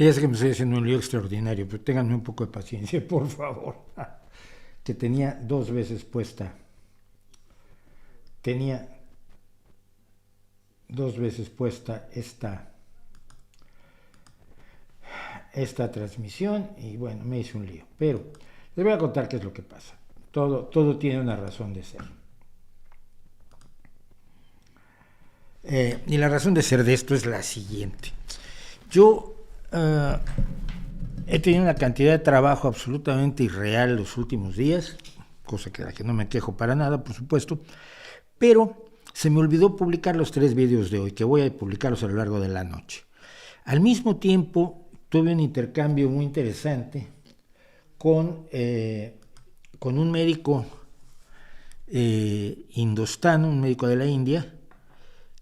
Sí, ya sé que me estoy haciendo un lío extraordinario, pero ténganme un poco de paciencia, por favor. Que tenía tenía dos veces puesta esta transmisión y bueno, me hice un lío. Pero les voy a contar qué es lo que pasa. Todo tiene una razón de ser. Y la razón de ser de esto es la siguiente. Yo he tenido una cantidad de trabajo absolutamente irreal los últimos días, cosa de la que no me quejo para nada, por supuesto, pero se me olvidó publicar los 3 vídeos de hoy, que voy a publicarlos a lo largo de la noche. Al mismo tiempo, tuve un intercambio muy interesante con un médico indostano, un médico de la India,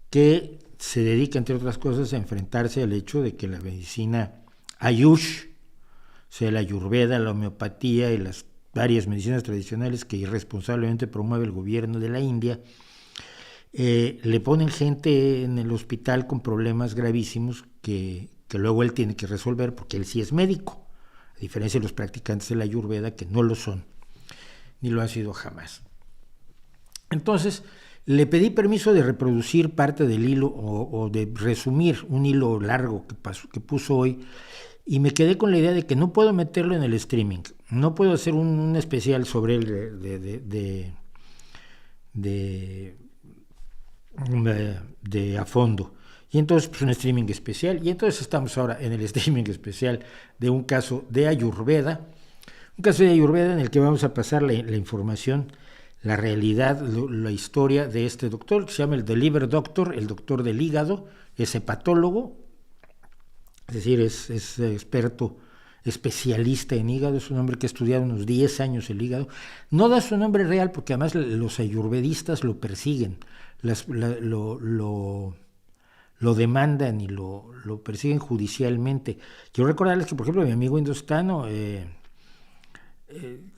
que se dedica, entre otras cosas, a enfrentarse al hecho de que la medicina Ayush, o sea, la Ayurveda, la homeopatía y las varias medicinas tradicionales que irresponsablemente promueve el gobierno de la India, le ponen gente en el hospital con problemas gravísimos que luego él tiene que resolver porque él sí es médico, a diferencia de los practicantes de la Ayurveda que no lo son, ni lo han sido jamás. Entonces, le pedí permiso de reproducir parte del hilo o de resumir un hilo largo que puso hoy y me quedé con la idea de que no puedo meterlo en el streaming, no puedo hacer un especial sobre él de a fondo. Y entonces pues un streaming especial, y entonces estamos ahora en el streaming especial de un caso de Ayurveda, en el que vamos a pasar la información, la realidad, la historia de este doctor que se llama el The Liver Doctor, el doctor del hígado, es hepatólogo, es decir, es experto, especialista en hígado, es un hombre que ha estudiado unos 10 años el hígado. No da su nombre real porque además los ayurvedistas lo persiguen, lo demandan y lo persiguen judicialmente. Quiero recordarles que, por ejemplo, mi amigo indostano,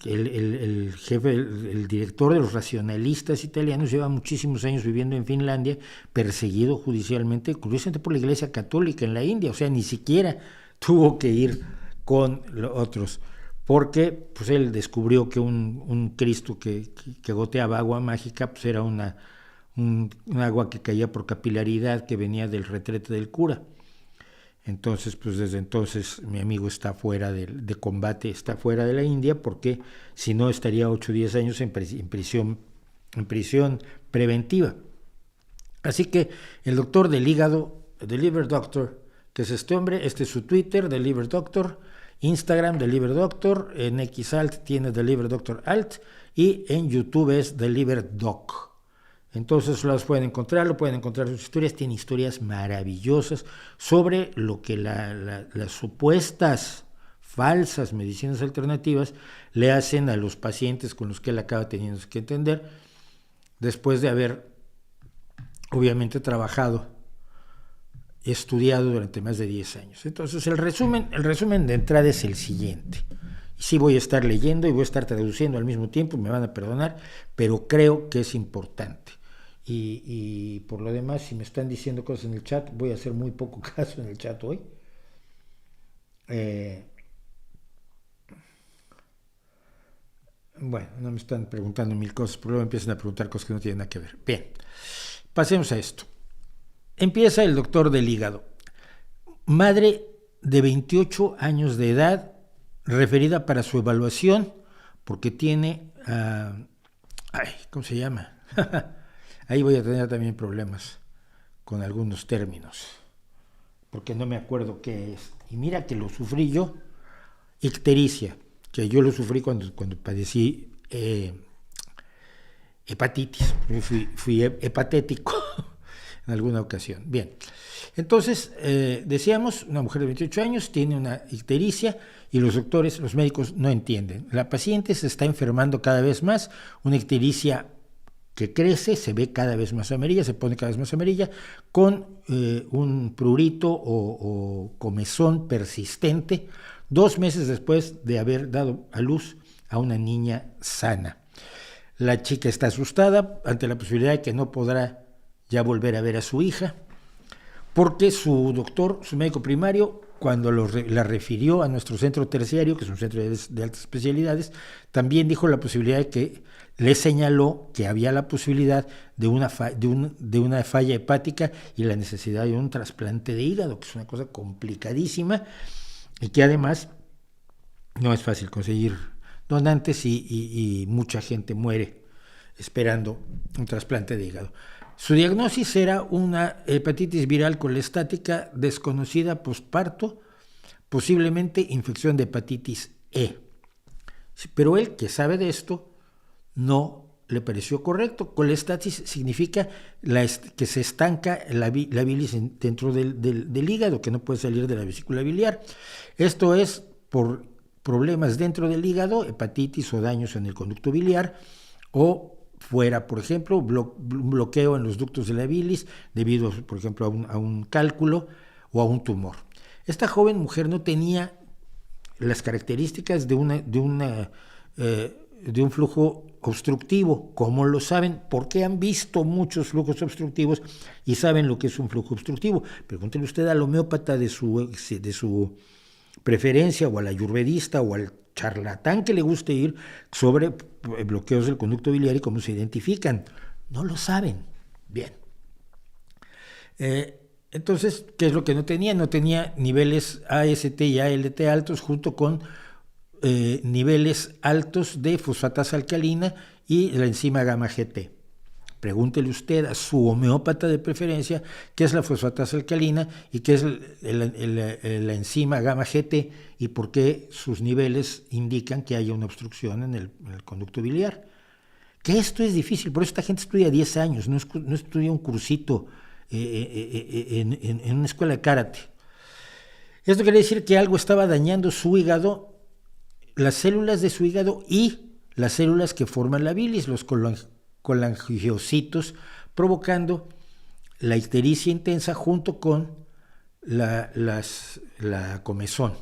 el jefe, el director de los racionalistas italianos, lleva muchísimos años viviendo en Finlandia, perseguido judicialmente, curiosamente por la Iglesia Católica en la India, o sea, ni siquiera tuvo que ir con los otros, porque pues él descubrió que un Cristo que goteaba agua mágica pues era un agua que caía por capilaridad que venía del retrete del cura. Entonces, pues desde entonces mi amigo está fuera de combate, está fuera de la India, porque si no estaría 8 o 10 años en prisión preventiva. Así que el doctor del hígado, The Liver Doctor, que es este hombre, este es su Twitter, The Liver Doctor, Instagram, The Liver Doctor, en XAlt tiene The Liver Doctor Alt, y en YouTube es The Liver Doc. Entonces lo pueden encontrar sus historias, tiene historias maravillosas sobre lo que las supuestas falsas medicinas alternativas le hacen a los pacientes con los que él acaba teniendo que entender, después de haber obviamente trabajado y estudiado durante más de 10 años. Entonces el resumen de entrada es el siguiente. Sí voy a estar leyendo y voy a estar traduciendo al mismo tiempo, me van a perdonar, pero creo que es importante. Y por lo demás, si me están diciendo cosas en el chat, voy a hacer muy poco caso en el chat hoy. Bueno, no me están preguntando 1000 cosas, pero luego empiezan a preguntar cosas que no tienen nada que ver. Bien, pasemos a esto. Empieza el doctor del hígado. Madre de 28 años de edad, referida para su evaluación, porque tiene... ¿cómo se llama? Ahí voy a tener también problemas con algunos términos, porque no me acuerdo qué es. Y mira que lo sufrí yo, ictericia, que yo lo sufrí cuando padecí hepatitis, fui hepatético en alguna ocasión. Bien, entonces decíamos, una mujer de 28 años tiene una ictericia y los médicos no entienden. La paciente se está enfermando cada vez más, una ictericia que crece, se ve cada vez más amarilla, se pone cada vez más amarilla, con un prurito o comezón persistente, 2 meses después de haber dado a luz a una niña sana. La chica está asustada ante la posibilidad de que no podrá ya volver a ver a su hija, porque su doctor, su médico primario, cuando la refirió a nuestro centro terciario, que es un centro de altas especialidades, también dijo la posibilidad de que le señaló que había la posibilidad de una falla hepática y la necesidad de un trasplante de hígado, que es una cosa complicadísima y que además no es fácil conseguir donantes y mucha gente muere esperando un trasplante de hígado. Su diagnóstico era una hepatitis viral colestática desconocida posparto, posiblemente infección de hepatitis E. Pero él, que sabe de esto, no le pareció correcto. Colestasis significa que se estanca la bilis dentro del hígado, que no puede salir de la vesícula biliar. Esto es por problemas dentro del hígado, hepatitis o daños en el conducto biliar, o fuera, por ejemplo, un bloqueo en los ductos de la bilis debido, por ejemplo, a un cálculo o a un tumor. Esta joven mujer no tenía las características de un flujo obstructivo. ¿Cómo lo saben? Porque han visto muchos flujos obstructivos y saben lo que es un flujo obstructivo. Pregúntele usted al homeópata de su preferencia, o al ayurvedista o al charlatán que le guste ir sobre bloqueos del conducto biliar y cómo se identifican. No lo saben. Bien. Entonces, ¿qué es lo que no tenía? No tenía niveles AST y ALT altos junto con niveles altos de fosfatasa alcalina y la enzima gamma GT. Pregúntele usted a su homeópata de preferencia qué es la fosfatasa alcalina y qué es la enzima gamma GT y por qué sus niveles indican que haya una obstrucción en el conducto biliar. Que esto es difícil, por eso esta gente estudia 10 años, no estudia un cursito en una escuela de karate. Esto quiere decir que algo estaba dañando su hígado, las células de su hígado y las células que forman la bilis, los colangiocitos, provocando la ictericia intensa junto con la comezón.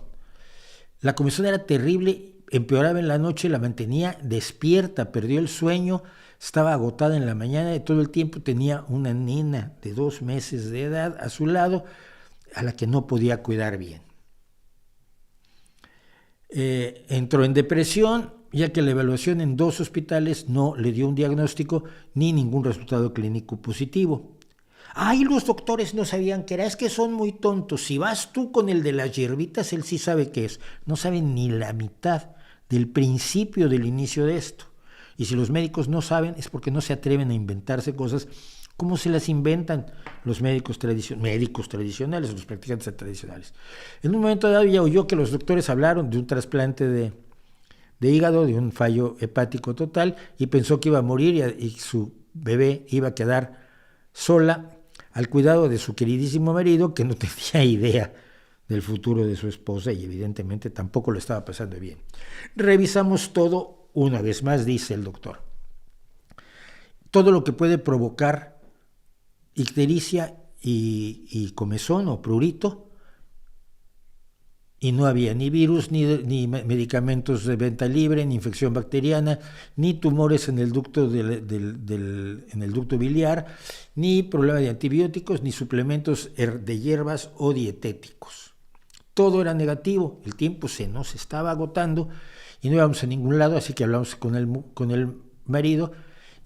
La comezón era terrible, empeoraba en la noche, la mantenía despierta, perdió el sueño, estaba agotada en la mañana y todo el tiempo tenía una nena de 2 meses de edad a su lado a la que no podía cuidar bien. Entró en depresión, ya que la evaluación en 2 hospitales no le dio un diagnóstico ni ningún resultado clínico positivo. Ay, los doctores no sabían qué era, es que son muy tontos. Si vas tú con el de las hierbitas, él sí sabe qué es. No saben ni la mitad del principio del inicio de esto. Y si los médicos no saben, es porque no se atreven a inventarse cosas como se las inventan los médicos tradicionales, los practicantes tradicionales. En un momento dado ya oyó que los doctores hablaron de un trasplante de hígado, de un fallo hepático total, y pensó que iba a morir y su bebé iba a quedar sola al cuidado de su queridísimo marido, que no tenía idea del futuro de su esposa y evidentemente tampoco lo estaba pasando bien. Revisamos todo una vez más, dice el doctor. Todo lo que puede provocar ictericia y comezón o prurito, y no había ni virus, ni medicamentos de venta libre, ni infección bacteriana, ni tumores en el ducto en el ducto biliar, ni problema de antibióticos, ni suplementos de hierbas o dietéticos. Todo era negativo, el tiempo se nos estaba agotando y no íbamos a ningún lado, así que hablamos con el marido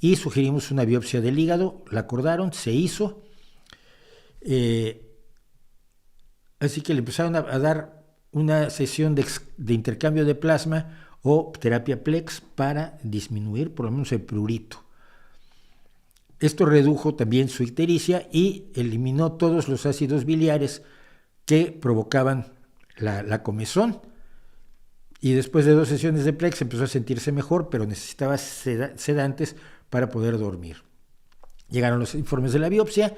y sugerimos una biopsia del hígado, la acordaron, se hizo, así que le empezaron a dar una sesión de intercambio de plasma o terapia PLEX para disminuir por lo menos el prurito. Esto redujo también su ictericia y eliminó todos los ácidos biliares que provocaban la comezón. Y después de 2 sesiones de PLEX empezó a sentirse mejor, pero necesitaba sedantes para poder dormir. Llegaron los informes de la biopsia,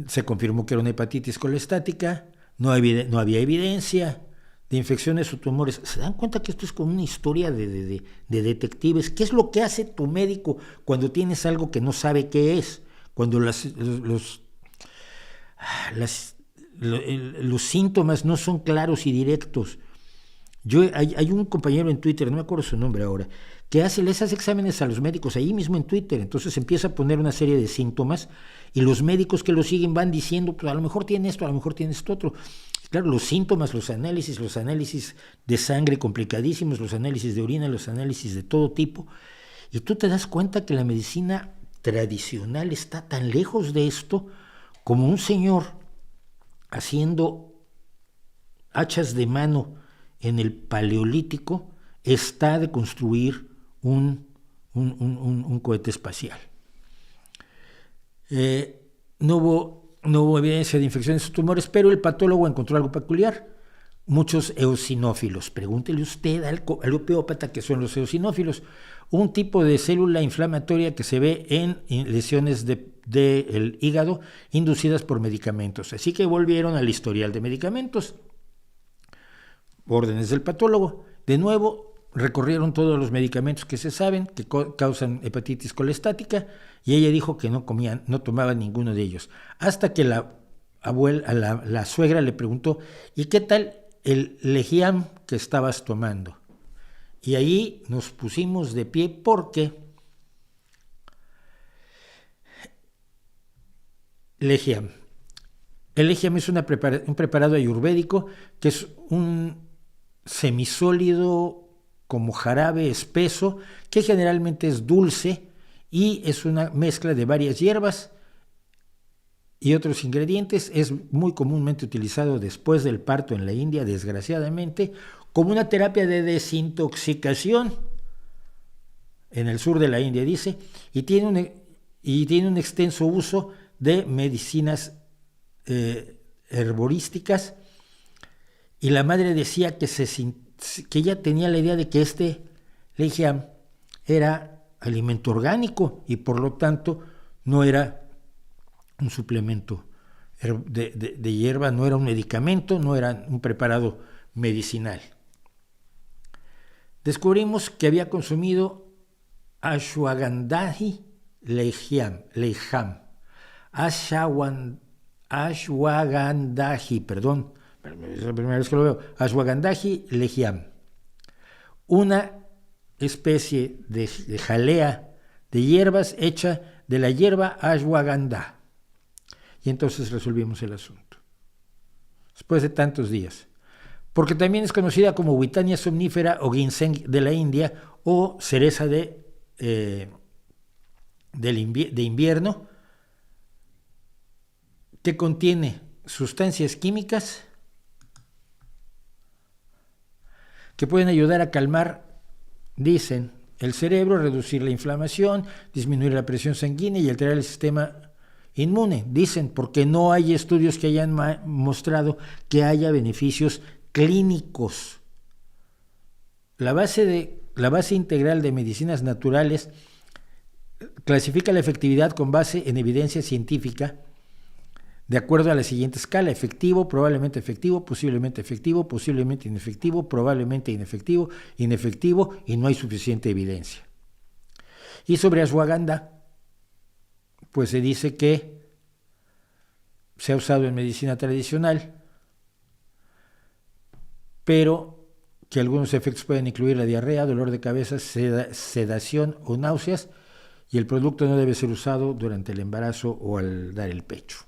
se confirmó que era una hepatitis colestática, no había evidencia de infecciones o tumores. ¿Se dan cuenta que esto es como una historia de detectives? ¿Qué es lo que hace tu médico cuando tienes algo que no sabe qué es? Cuando los síntomas no son claros y directos. Hay un compañero en Twitter, no me acuerdo su nombre ahora, que les hace exámenes a los médicos ahí mismo en Twitter. Entonces empieza a poner una serie de síntomas y los médicos que lo siguen van diciendo, pues a lo mejor tiene esto, a lo mejor tiene esto otro. Claro, los síntomas, los análisis de sangre complicadísimos, los análisis de orina, los análisis de todo tipo. Y tú te das cuenta que la medicina tradicional está tan lejos de esto como un señor haciendo hachas de mano en el Paleolítico está de construir un cohete espacial. No hubo evidencia de infecciones o tumores, pero el patólogo encontró algo peculiar. Muchos eosinófilos. Pregúntele usted al homeópata qué son los eosinófilos. Un tipo de célula inflamatoria que se ve en lesiones del hígado inducidas por medicamentos. Así que volvieron al historial de medicamentos. Órdenes del patólogo. De nuevo, recorrieron todos los medicamentos que se saben que causan hepatitis colestática y ella dijo que no tomaba ninguno de ellos. Hasta que la suegra le preguntó, ¿y qué tal el Legiam que estabas tomando? Y ahí nos pusimos de pie porque Legiam. El Legiam es un preparado ayurvédico que es un semisólido como jarabe espeso que generalmente es dulce y es una mezcla de varias hierbas y otros ingredientes. Es muy comúnmente utilizado después del parto en la India, desgraciadamente, como una terapia de desintoxicación en el sur de la India, dice, y tiene un extenso uso de medicinas herborísticas. Y la madre decía que ella tenía la idea de que este Legiam era alimento orgánico y por lo tanto no era un suplemento de hierba, no era un medicamento, no era un preparado medicinal. Descubrimos que había consumido ashwagandha Legiam, perdón, es la primera vez que lo veo, ashwagandha Legiam, una especie de jalea de hierbas hecha de la hierba ashwagandha. Y entonces resolvimos el asunto, después de tantos días. Porque también es conocida como Witania somnífera o ginseng de la India o cereza de invierno, que contiene sustancias químicas que pueden ayudar a calmar, dicen, el cerebro, reducir la inflamación, disminuir la presión sanguínea y alterar el sistema inmune. Dicen, porque no hay estudios que hayan mostrado que haya beneficios clínicos. La base integral de medicinas naturales clasifica la efectividad con base en evidencia científica de acuerdo a la siguiente escala: efectivo, probablemente efectivo, posiblemente inefectivo, probablemente inefectivo, inefectivo y no hay suficiente evidencia. Y sobre ashwagandha, pues se dice que se ha usado en medicina tradicional, pero que algunos efectos pueden incluir la diarrea, dolor de cabeza, sedación o náuseas, y el producto no debe ser usado durante el embarazo o al dar el pecho.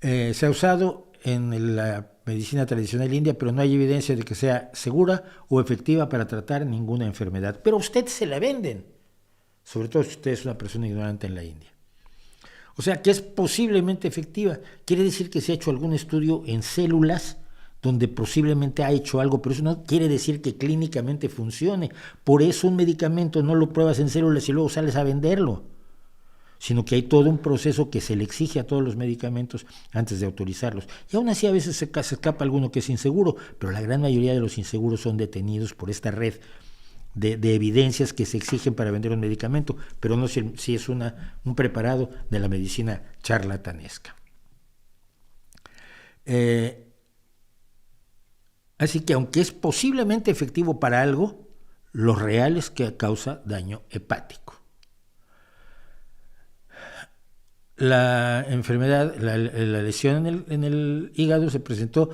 Se ha usado en la medicina tradicional india, pero no hay evidencia de que sea segura o efectiva para tratar ninguna enfermedad. Pero a usted se la venden, sobre todo si usted es una persona ignorante en la India. O sea, que es posiblemente efectiva. Quiere decir que se ha hecho algún estudio en células donde posiblemente ha hecho algo, pero eso no quiere decir que clínicamente funcione. Por eso un medicamento no lo pruebas en células y luego sales a venderlo, sino que hay todo un proceso que se le exige a todos los medicamentos antes de autorizarlos. Y aún así a veces se escapa alguno que es inseguro, pero la gran mayoría de los inseguros son detenidos por esta red de evidencias que se exigen para vender un medicamento, pero no si es un preparado de la medicina charlatanesca. Así que aunque es posiblemente efectivo para algo, lo real es que causa daño hepático. La enfermedad, la lesión en el hígado se presenta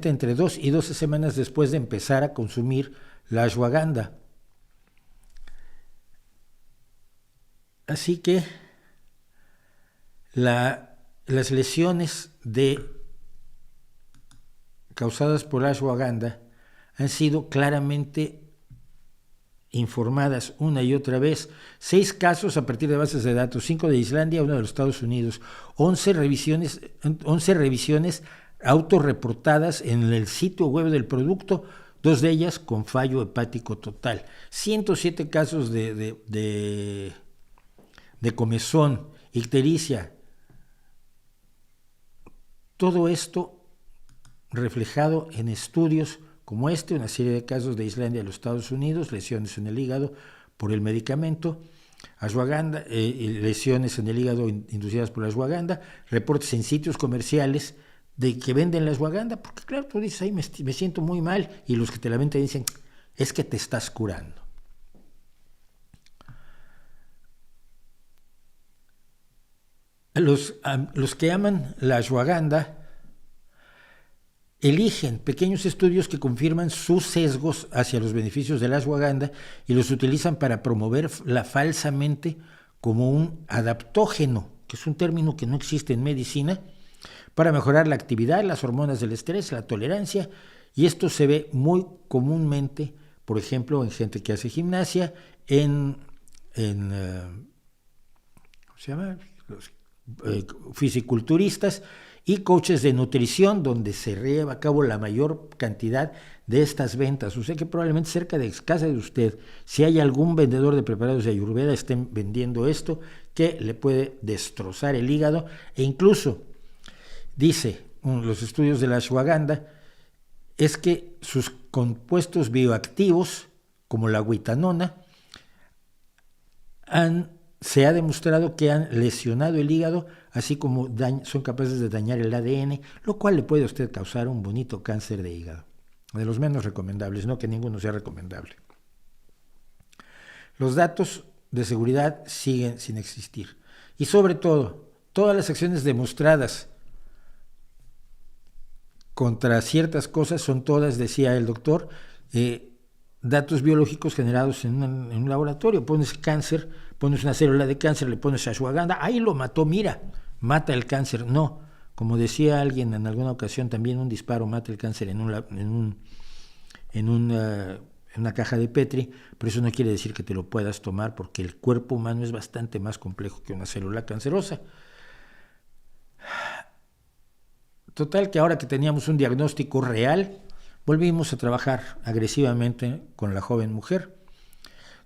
entre 2 y 12 semanas después de empezar a consumir la ashwagandha. Así que las lesiones causadas por ashwagandha han sido claramente informadas una y otra vez. 6 casos a partir de bases de datos, 5 de Islandia, 1 de los Estados Unidos, 11 revisiones autorreportadas en el sitio web del producto, 2 de ellas con fallo hepático total, 107 casos de comezón, ictericia. Todo esto reflejado en estudios como una serie de casos de Islandia y los Estados Unidos, lesiones en el hígado por el medicamento, ashwagandha, lesiones en el hígado inducidas por la ashwagandha, reportes en sitios comerciales de que venden la ashwagandha, porque claro, tú dices, ahí me siento muy mal, y los que te la venden dicen, es que te estás curando. Los que aman la ashwagandha eligen pequeños estudios que confirman sus sesgos hacia los beneficios de la ashwagandha y los utilizan para promoverla falsamente como un adaptógeno, que es un término que no existe en medicina, para mejorar la actividad, las hormonas del estrés, la tolerancia, y esto se ve muy comúnmente, por ejemplo, en gente que hace gimnasia, ¿cómo se llama? Los fisiculturistas y coaches de nutrición, donde se lleva a cabo la mayor cantidad de estas ventas. O sea que probablemente cerca de casa de usted, si hay algún vendedor de preparados de Ayurveda, estén vendiendo esto que le puede destrozar el hígado, e incluso dice los estudios de la ashwagandha es que sus compuestos bioactivos, como la guitanona, se ha demostrado que han lesionado el hígado, así como son capaces de dañar el ADN, lo cual le puede a usted causar un bonito cáncer de hígado. De los menos recomendables, no que ninguno sea recomendable. Los datos de seguridad siguen sin existir. Y sobre todo, todas las acciones demostradas contra ciertas cosas son todas, decía el doctor, datos biológicos generados en un laboratorio. Pones cáncer, pones una célula de cáncer, le pones ashwagandha, ahí lo mató, mira, mata el cáncer. No, como decía alguien en alguna ocasión, también un disparo mata el cáncer en una caja de Petri, pero eso no quiere decir que te lo puedas tomar, porque el cuerpo humano es bastante más complejo que una célula cancerosa. Total que ahora que teníamos un diagnóstico real, volvimos a trabajar agresivamente con la joven mujer.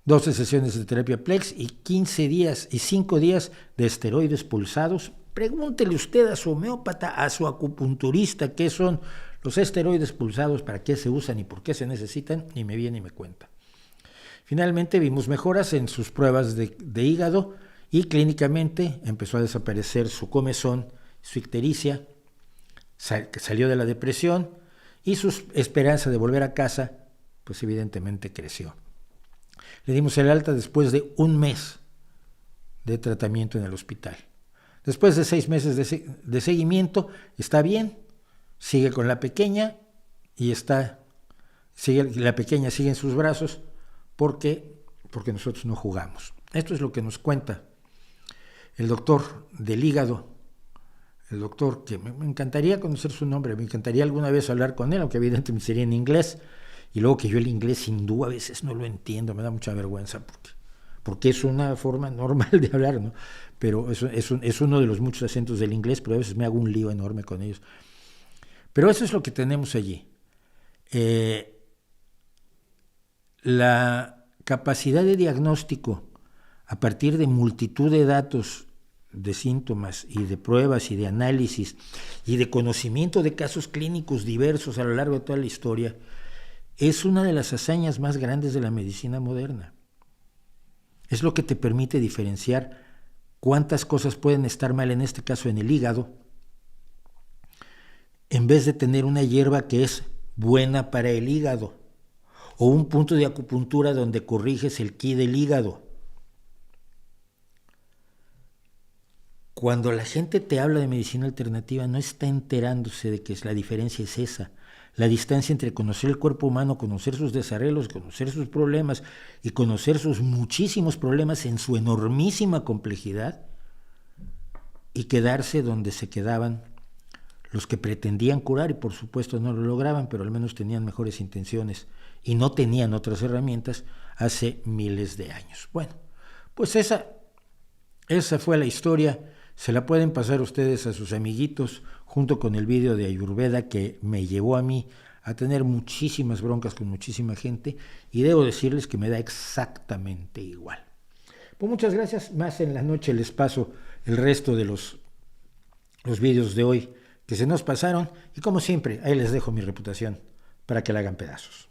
12 sesiones de terapia Plex y 15 días y 5 días de esteroides pulsados. Pregúntele usted a su homeópata, a su acupunturista, qué son los esteroides pulsados, para qué se usan y por qué se necesitan, y me viene y me cuenta. Finalmente vimos mejoras en sus pruebas de hígado y clínicamente empezó a desaparecer su comezón, su ictericia, salió de la depresión y su esperanza de volver a casa, pues evidentemente creció. Le dimos el alta después de 1 mes de tratamiento en el hospital. Después de 6 meses de seguimiento, está bien, sigue con la pequeña y la pequeña sigue en sus brazos porque nosotros no jugamos. Esto es lo que nos cuenta el doctor del hígado, el doctor que me encantaría conocer su nombre, me encantaría alguna vez hablar con él, aunque evidentemente sería en inglés, y luego que yo el inglés hindú a veces no lo entiendo, me da mucha vergüenza porque es una forma normal de hablar, ¿no? Pero es uno de los muchos acentos del inglés, pero a veces me hago un lío enorme con ellos. Pero eso es lo que tenemos allí. La capacidad de diagnóstico a partir de multitud de datos, de síntomas y de pruebas y de análisis y de conocimiento de casos clínicos diversos a lo largo de toda la historia, es una de las hazañas más grandes de la medicina moderna. Es lo que te permite diferenciar cuántas cosas pueden estar mal, en este caso en el hígado, en vez de tener una hierba que es buena para el hígado, o un punto de acupuntura donde corriges el ki del hígado. Cuando la gente te habla de medicina alternativa, no está enterándose de que la diferencia es esa. La distancia entre conocer el cuerpo humano, conocer sus desarreglos, conocer sus problemas y conocer sus muchísimos problemas en su enormísima complejidad, y quedarse donde se quedaban los que pretendían curar, y por supuesto no lo lograban, pero al menos tenían mejores intenciones y no tenían otras herramientas hace miles de años. Bueno, pues esa fue la historia. Se la pueden pasar ustedes a sus amiguitos junto con el vídeo de Ayurveda que me llevó a mí a tener muchísimas broncas con muchísima gente, y debo decirles que me da exactamente igual. Pues muchas gracias. Más en la noche les paso el resto de los vídeos de hoy que se nos pasaron, y como siempre, ahí les dejo mi reputación para que la hagan pedazos.